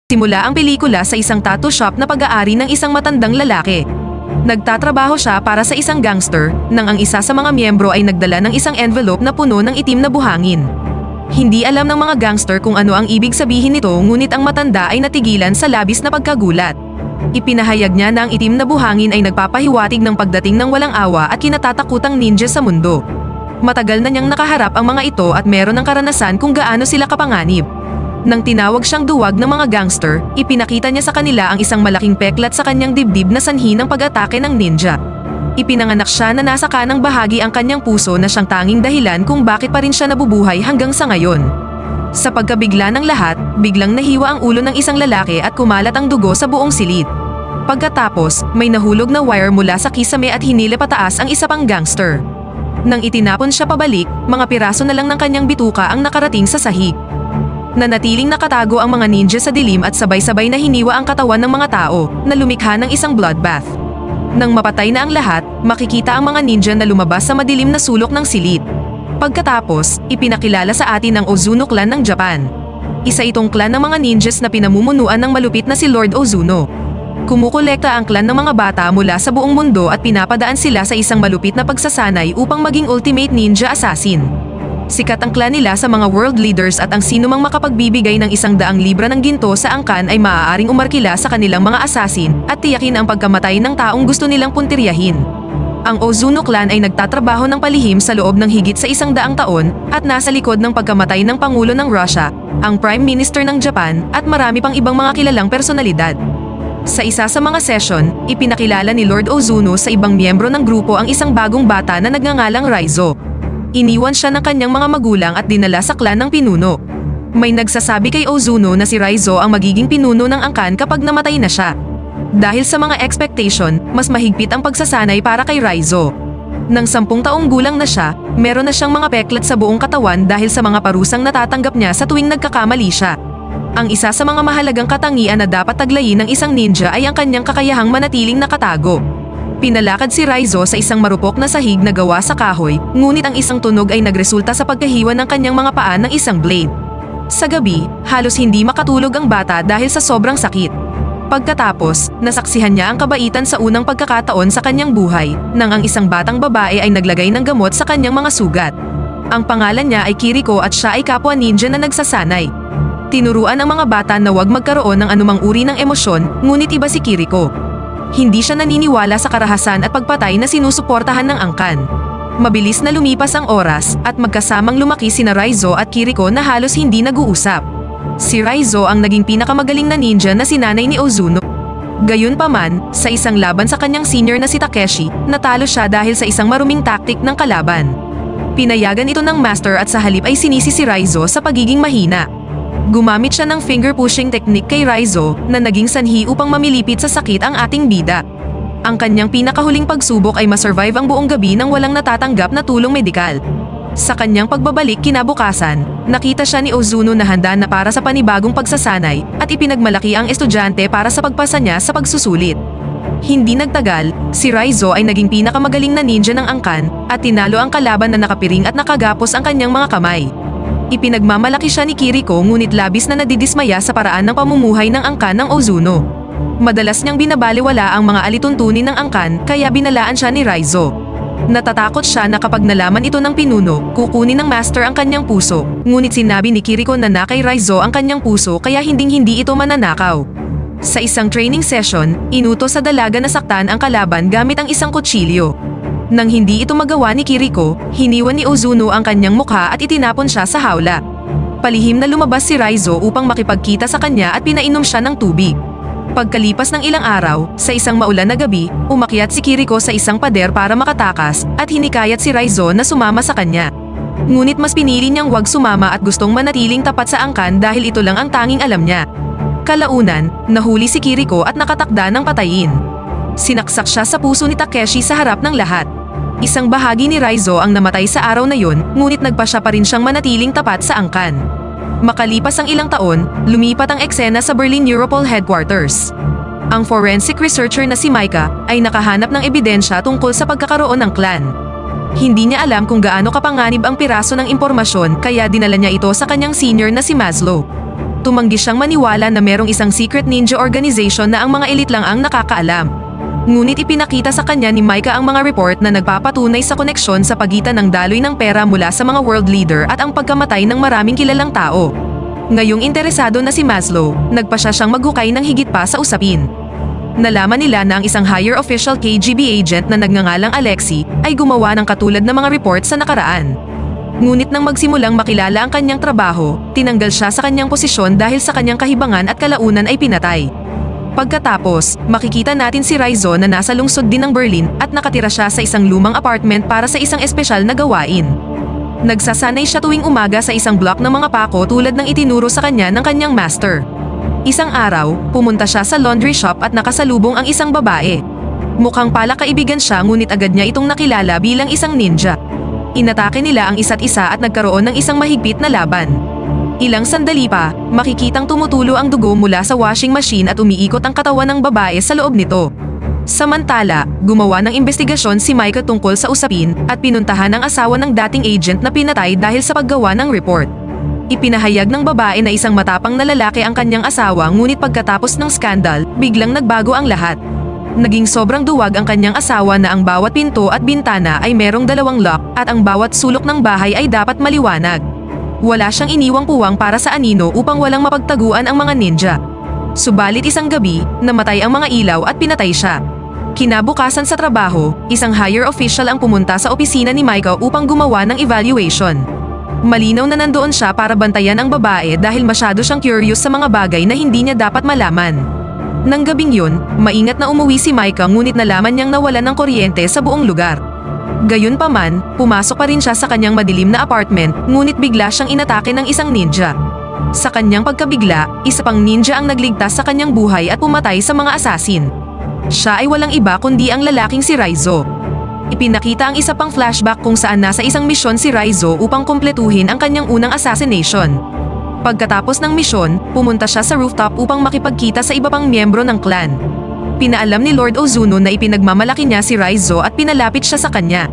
Simula ang pelikula sa isang tattoo shop na pag-aari ng isang matandang lalaki. Nagtatrabaho siya para sa isang gangster, nang ang isa sa mga miyembro ay nagdala ng isang envelope na puno ng itim na buhangin. Hindi alam ng mga gangster kung ano ang ibig sabihin nito, ngunit ang matanda ay natigilan sa labis na pagkagulat. Ipinahayag niya na ang itim na buhangin ay nagpapahiwatig ng pagdating ng walang awa at kinatatakutang ninja sa mundo. Matagal na niyang nakaharap ang mga ito at meron ng karanasan kung gaano sila kapanganib. Nang tinawag siyang duwag ng mga gangster, ipinakita niya sa kanila ang isang malaking peklat sa kanyang dibdib na sanhi ng pag-atake ng ninja. Ipinanganak siya na nasa kanang bahagi ang kanyang puso na siyang tanging dahilan kung bakit pa rin siya nabubuhay hanggang sa ngayon. Sa pagkabigla ng lahat, biglang nahiwa ang ulo ng isang lalaki at kumalat ang dugo sa buong silid. Pagkatapos, may nahulog na wire mula sa kisame at hinila pataas ang isa pang gangster. Nang itinapon siya pabalik, mga piraso na lang ng kanyang bituka ang nakarating sa sahig. Nanatiling nakatago ang mga ninja sa dilim at sabay-sabay na hiniwa ang katawan ng mga tao na lumikha ng isang bloodbath. Nang mapatay na ang lahat, makikita ang mga ninja na lumabas sa madilim na sulok ng silid. Pagkatapos, ipinakilala sa atin ang Ozuno clan ng Japan. Isa itong clan ng mga ninjas na pinamumunuan ng malupit na si Lord Ozuno. Kumukolekta ang clan ng mga bata mula sa buong mundo at pinapadaan sila sa isang malupit na pagsasanay upang maging ultimate ninja assassin. Sikat ang clan nila sa mga world leaders at ang sinumang makapagbibigay ng 100 libra ng ginto sa angkan ay maaaring umarkila sa kanilang mga assassin at tiyakin ang pagkamatay ng taong gusto nilang puntiryahin. Ang Ozuno clan ay nagtatrabaho ng palihim sa loob ng higit sa 100 taon at nasa likod ng pagkamatay ng Pangulo ng Russia, ang Prime Minister ng Japan at marami pang ibang mga kilalang personalidad. Sa isa sa mga session, ipinakilala ni Lord Ozuno sa ibang miyembro ng grupo ang isang bagong bata na nagngangalang Raizo. Iniwan siya ng kanyang mga magulang at dinala sa clan ng pinuno. May nagsasabi kay Ozuno na si Raizo ang magiging pinuno ng angkan kapag namatay na siya. Dahil sa mga expectation, mas mahigpit ang pagsasanay para kay Raizo. Nang 10 taong gulang na siya, meron na siyang mga peklat sa buong katawan dahil sa mga parusang natatanggap niya sa tuwing nagkakamali siya. Ang isa sa mga mahalagang katangian na dapat taglayin ng isang ninja ay ang kanyang kakayahang manatiling nakatago. Pinalakad si Raizo sa isang marupok na sahig na gawa sa kahoy, ngunit ang isang tunog ay nagresulta sa pagkahiwa ng kanyang mga paa ng isang blade. Sa gabi, halos hindi makatulog ang bata dahil sa sobrang sakit. Pagkatapos, nasaksihan niya ang kabaitan sa unang pagkakataon sa kanyang buhay, nang ang isang batang babae ay naglagay ng gamot sa kanyang mga sugat. Ang pangalan niya ay Kiriko at siya ay kapwa ninja na nagsasanay. Tinuruan ang mga bata na huwag magkaroon ng anumang uri ng emosyon, ngunit iba si Kiriko. Hindi siya naniniwala sa karahasan at pagpatay na sinusuportahan ng angkan. Mabilis na lumipas ang oras at magkasamang lumaki sina Raizo at Kiriko na halos hindi nag-uusap. Si Raizo ang naging pinakamagaling na ninja na sinanay ni Ozuno. Gayunpaman, sa isang laban sa kanyang senior na si Takeshi, natalo siya dahil sa isang maruming taktik ng kalaban. Pinayagan ito ng master at sa halip ay sinisi si Raizo sa pagiging mahina. Gumamit siya ng finger-pushing technique kay Raizo na naging sanhi upang mamilipit sa sakit ang ating bida. Ang kanyang pinakahuling pagsubok ay masurvive ang buong gabi nang walang natatanggap na tulong medikal. Sa kanyang pagbabalik kinabukasan, nakita siya ni Ozuno na handa na para sa panibagong pagsasanay at ipinagmalaki ang estudyante para sa pagpasa niya sa pagsusulit. Hindi nagtagal, si Raizo ay naging pinakamagaling na ninja ng angkan at tinalo ang kalaban na nakapiring at nakagapos ang kanyang mga kamay. Ipinagmamalaki siya ni Kiriko ngunit labis na nadidismaya sa paraan ng pamumuhay ng angkan ng Ozuno. Madalas niyang binabaliwala ang mga alituntunin ng angkan kaya binalaan siya ni Raizo. Natatakot siya na kapag nalaman ito ng pinuno, kukunin ng master ang kanyang puso, ngunit sinabi ni Kiriko na kay Raizo ang kanyang puso kaya hinding-hindi ito mananakaw. Sa isang training session, inutos sa dalaga na saktan ang kalaban gamit ang isang kutsilyo. Nang hindi ito magawa ni Kiriko, hiniwan ni Ozuno ang kanyang mukha at itinapon siya sa hawla. Palihim na lumabas si Raizo upang makipagkita sa kanya at pinainom siya ng tubig. Pagkalipas ng ilang araw, sa isang maulan na gabi, umakyat si Kiriko sa isang pader para makatakas at hinikayat si Raizo na sumama sa kanya. Ngunit mas pinili niyang huwag sumama at gustong manatiling tapat sa angkan dahil ito lang ang tanging alam niya. Kalaunan, nahuli si Kiriko at nakatakda ng patayin. Sinaksak siya sa puso ni Takeshi sa harap ng lahat. Isang bahagi ni Raizo ang namatay sa araw na yon, ngunit nagpa siya pa rin siyang manatiling tapat sa angkan. Makalipas ang ilang taon, lumipat ang eksena sa Berlin Europol Headquarters. Ang forensic researcher na si Maika ay nakahanap ng ebidensya tungkol sa pagkakaroon ng clan. Hindi niya alam kung gaano kapanganib ang piraso ng impormasyon kaya dinala niya ito sa kanyang senior na si Maslow. tumanggi siyang maniwala na merong isang secret ninja organization na ang mga elite lang ang nakakaalam. Ngunit ipinakita sa kanya ni Micah ang mga report na nagpapatunay sa koneksyon sa pagitan ng daloy ng pera mula sa mga world leader at ang pagkamatay ng maraming kilalang tao. Ngayong interesado na si Maslow, nagpasya siyang maghukay ng higit pa sa usapin. Nalaman nila na ang isang higher official KGB agent na nagngangalang Alexei ay gumawa ng katulad ng mga report sa nakaraan. Ngunit nang magsimulang makilala ang kanyang trabaho, tinanggal siya sa kanyang posisyon dahil sa kanyang kahibangan at kalaunan ay pinatay. Pagkatapos, makikita natin si Rizzo na nasa lungsod din ng Berlin at nakatira siya sa isang lumang apartment para sa isang espesyal na gawain. Nagsasanay siya tuwing umaga sa isang block ng mga pako tulad ng itinuro sa kanya ng kanyang master. Isang araw, pumunta siya sa laundry shop at nakasalubong ang isang babae. Mukhang palakaibigan siya ngunit agad niya itong nakilala bilang isang ninja. Inatake nila ang isa't isa at nagkaroon ng isang mahigpit na laban. Ilang sandali pa, makikitang tumutulo ang dugo mula sa washing machine at umiikot ang katawan ng babae sa loob nito. Samantala, gumawa ng investigasyon si Micah tungkol sa usapin at pinuntahan ang asawa ng dating agent na pinatay dahil sa paggawa ng report. Ipinahayag ng babae na isang matapang na lalaki ang kanyang asawa ngunit pagkatapos ng skandal, biglang nagbago ang lahat. Naging sobrang duwag ang kanyang asawa na ang bawat pinto at bintana ay merong 2 lock at ang bawat sulok ng bahay ay dapat maliwanag. Wala siyang iniwang puwang para sa anino upang walang mapagtaguan ang mga ninja. Subalit isang gabi, namatay ang mga ilaw at pinatay siya. Kinabukasan sa trabaho, isang higher official ang pumunta sa opisina ni Micah upang gumawa ng evaluation. Malinaw na nandoon siya para bantayan ang babae dahil masyado siyang curious sa mga bagay na hindi niya dapat malaman. Nang gabing yun, maingat na umuwi si Micah ngunit nalaman niyang nawalan ng kuryente sa buong lugar. Gayunpaman, pumasok pa rin siya sa kanyang madilim na apartment ngunit bigla siyang inatake ng isang ninja. Sa kanyang pagkabigla, isa pang ninja ang nagligtas sa kanyang buhay at pumatay sa mga asasin. Siya ay walang iba kundi ang lalaking si Rizzo. Ipinakita ang isa pang flashback kung saan nasa isang misyon si Rizzo upang kumpletuhin ang kanyang unang assassination. Pagkatapos ng misyon, pumunta siya sa rooftop upang makipagkita sa iba pang miyembro ng clan. Pinaalam ni Lord Ozuno na ipinagmamalaki niya si Rizzo at pinalapit siya sa kanya.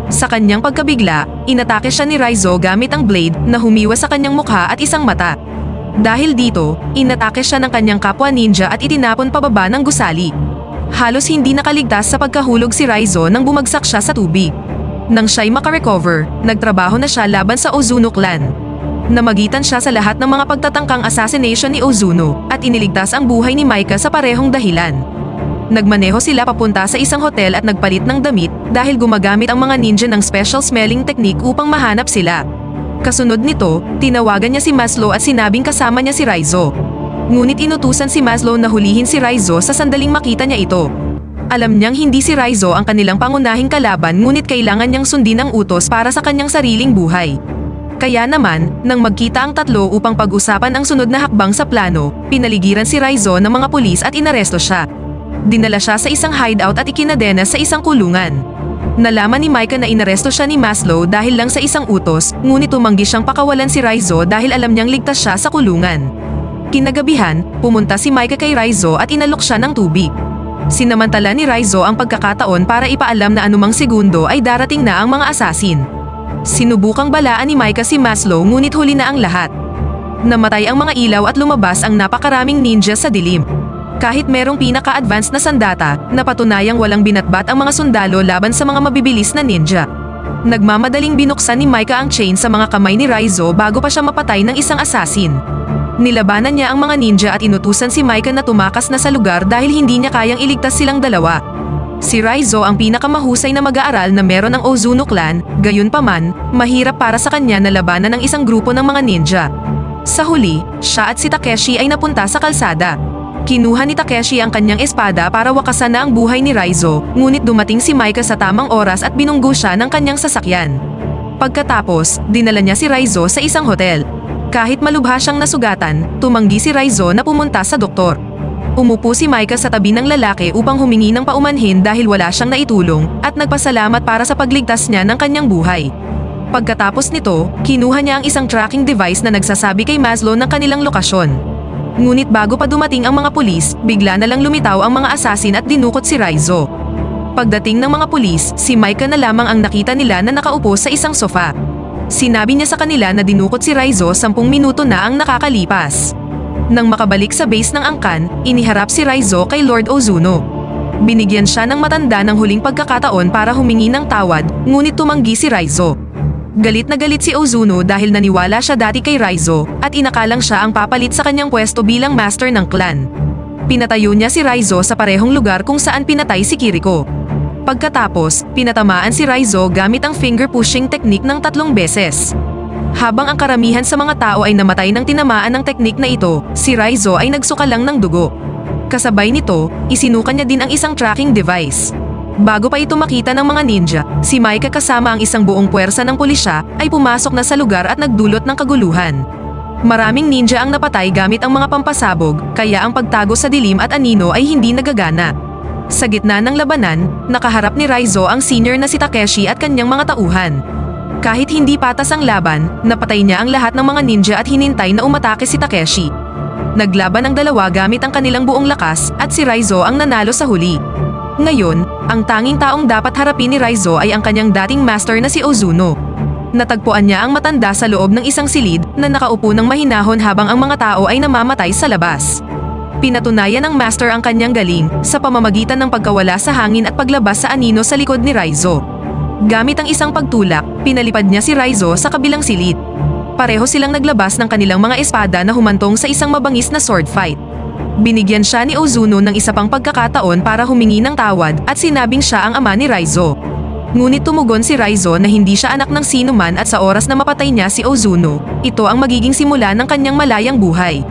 Sa kanyang pagkabigla, inatake siya ni Rizzo gamit ang blade na humiwa sa kanyang mukha at isang mata. Dahil dito, inatake siya ng kanyang kapwa ninja at itinapon pababa ng gusali. Halos hindi nakaligtas sa pagkahulog si Rizzo nang bumagsak siya sa tubig. Nang siya'y makarecover, nagtrabaho na siya laban sa Ozuno clan. Namagitan siya sa lahat ng mga pagtatangkang assassination ni Ozuno at iniligtas ang buhay ni Micah sa parehong dahilan. Nagmaneho sila papunta sa isang hotel at nagpalit ng damit dahil gumagamit ang mga ninja ng special smelling technique upang mahanap sila. Kasunod nito, tinawagan niya si Maslow at sinabing kasama niya si Rizzo. Ngunit inutusan si Maslow na hulihin si Rizzo sa sandaling makita niya ito. Alam niyang hindi si Rizzo ang kanilang pangunahing kalaban ngunit kailangan niyang sundin ang utos para sa kanyang sariling buhay. Kaya naman, nang magkita ang tatlo upang pag-usapan ang sunod na hakbang sa plano, pinaligiran si Rizzo ng mga pulis at inaresto siya. Dinala siya sa isang hideout at ikinadena sa isang kulungan. Nalaman ni Micah na inaresto siya ni Maslow dahil lang sa isang utos, ngunit tumanggi siyang pakawalan si Rizzo dahil alam niyang ligtas siya sa kulungan. Kinagabihan, pumunta si Micah kay Rizzo at inalok siya ng tubig. Sinamantala ni Rizzo ang pagkakataon para ipaalam na anumang segundo ay darating na ang mga asasin. Sinubukang balaan ni Micah si Maslow ngunit huli na ang lahat. Namatay ang mga ilaw at lumabas ang napakaraming ninja sa dilim. Kahit merong pinaka-advanced na sandata, napatunayang walang binatbat ang mga sundalo laban sa mga mabibilis na ninja. Nagmamadaling binuksan ni Micah ang chain sa mga kamay ni Rizzo bago pa siya mapatay ng isang assassin. Nilabanan niya ang mga ninja at inutusan si Micah na tumakas na sa lugar dahil hindi niya kayang iligtas silang dalawa. Si Rizzo ang pinakamahusay na mag-aaral na meron ang Ozuno clan, gayunpaman, mahirap para sa kanya na labanan ng isang grupo ng mga ninja. Sa huli, siya at si Takeshi ay napunta sa kalsada. Kinuha ni Takeshi ang kanyang espada para wakasan na ang buhay ni Rizzo, ngunit dumating si Micah sa tamang oras at binunggo siya ng kanyang sasakyan. Pagkatapos, dinala niya si Rizzo sa isang hotel. Kahit malubha siyang nasugatan, tumanggi si Rizzo na pumunta sa doktor. Umupo si Micah sa tabi ng lalaki upang humingi ng paumanhin dahil wala siyang naitulong at nagpasalamat para sa pagligtas niya ng kanyang buhay. Pagkatapos nito, kinuha niya ang isang tracking device na nagsasabi kay Maslow ng kanilang lokasyon. Ngunit bago pa dumating ang mga pulis, bigla na lang lumitaw ang mga asasin at dinukot si Rizzo. Pagdating ng mga pulis, si Micah na lamang ang nakita nila na nakaupo sa isang sofa. Sinabi niya sa kanila na dinukot si Rizzo 10 minuto na ang nakakalipas. Nang makabalik sa base ng angkan, iniharap si Raizo kay Lord Ozuno. Binigyan siya ng matanda ng huling pagkakataon para humingi ng tawad, ngunit tumanggi si Raizo. Galit na galit si Ozuno dahil naniwala siya dati kay Raizo at inakalang siya ang papalit sa kanyang pwesto bilang master ng clan. Pinatayo niya si Raizo sa parehong lugar kung saan pinatay si Kiriko. Pagkatapos, pinatamaan si Raizo gamit ang finger pushing technique ng 3 beses. Habang ang karamihan sa mga tao ay namatay ng tinamaan ng teknik na ito, si Raizo ay nagsuka lang ng dugo. Kasabay nito, isinuka niya din ang isang tracking device. Bago pa ito makita ng mga ninja, si Maika kasama ang isang buong puwersa ng pulisya ay pumasok na sa lugar at nagdulot ng kaguluhan. Maraming ninja ang napatay gamit ang mga pampasabog, kaya ang pagtago sa dilim at anino ay hindi nagagana. Sa gitna ng labanan, nakaharap ni Raizo ang senior na si Takeshi at kanyang mga tauhan. Kahit hindi patas ang laban, napatay niya ang lahat ng mga ninja at hinintay na umatake si Takeshi. Naglaban ang dalawa gamit ang kanilang buong lakas at si Raizo ang nanalo sa huli. Ngayon, ang tanging taong dapat harapin ni Raizo ay ang kanyang dating master na si Ozuno. Natagpuan niya ang matanda sa loob ng isang silid na nakaupo ng mahinahon habang ang mga tao ay namamatay sa labas. Pinatunayan ng master ang kanyang galing sa pamamagitan ng pagkawala sa hangin at paglabas sa anino sa likod ni Raizo. Gamit ang isang pagtulak, pinalipad niya si Raizo sa kabilang silid. Pareho silang naglabas ng kanilang mga espada na humantong sa isang mabangis na sword fight. Binigyan siya ni Ozuno ng isa pang pagkakataon para humingi ng tawad at sinabing siya ang ama ni Raizo. Ngunit tumugon si Raizo na hindi siya anak ng sino man at sa oras na mapatay niya si Ozuno, ito ang magiging simula ng kanyang malayang buhay.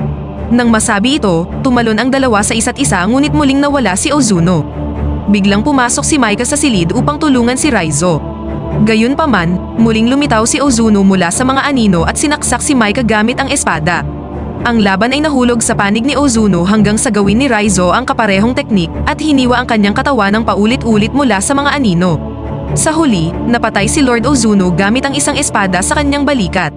Nang masabi ito, tumalon ang dalawa sa isa't isa ngunit muling nawala si Ozuno. Biglang pumasok si Maika sa silid upang tulungan si Raizo. Gayunpaman, muling lumitaw si Ozuno mula sa mga anino at sinaksak si Maika gamit ang espada. Ang laban ay nahulog sa panig ni Ozuno hanggang sa gawin ni Raizo ang kaparehong teknik at hiniwa ang kanyang katawan ng paulit-ulit mula sa mga anino. Sa huli, napatay si Lord Ozuno gamit ang isang espada sa kanyang balikat.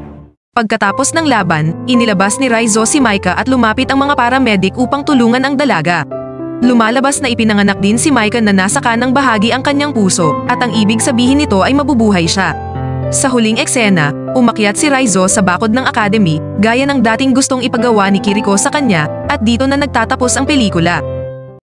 Pagkatapos ng laban, inilabas ni Raizo si Maika at lumapit ang mga paramedic upang tulungan ang dalaga. Lumalabas na ipinanganak din si Maika na nasa kanang bahagi ang kanyang puso at ang ibig sabihin nito ay mabubuhay siya. Sa huling eksena, umakyat si Raizo sa bakod ng academy gaya ng dating gustong ipagawa ni Kiriko sa kanya at dito na nagtatapos ang pelikula.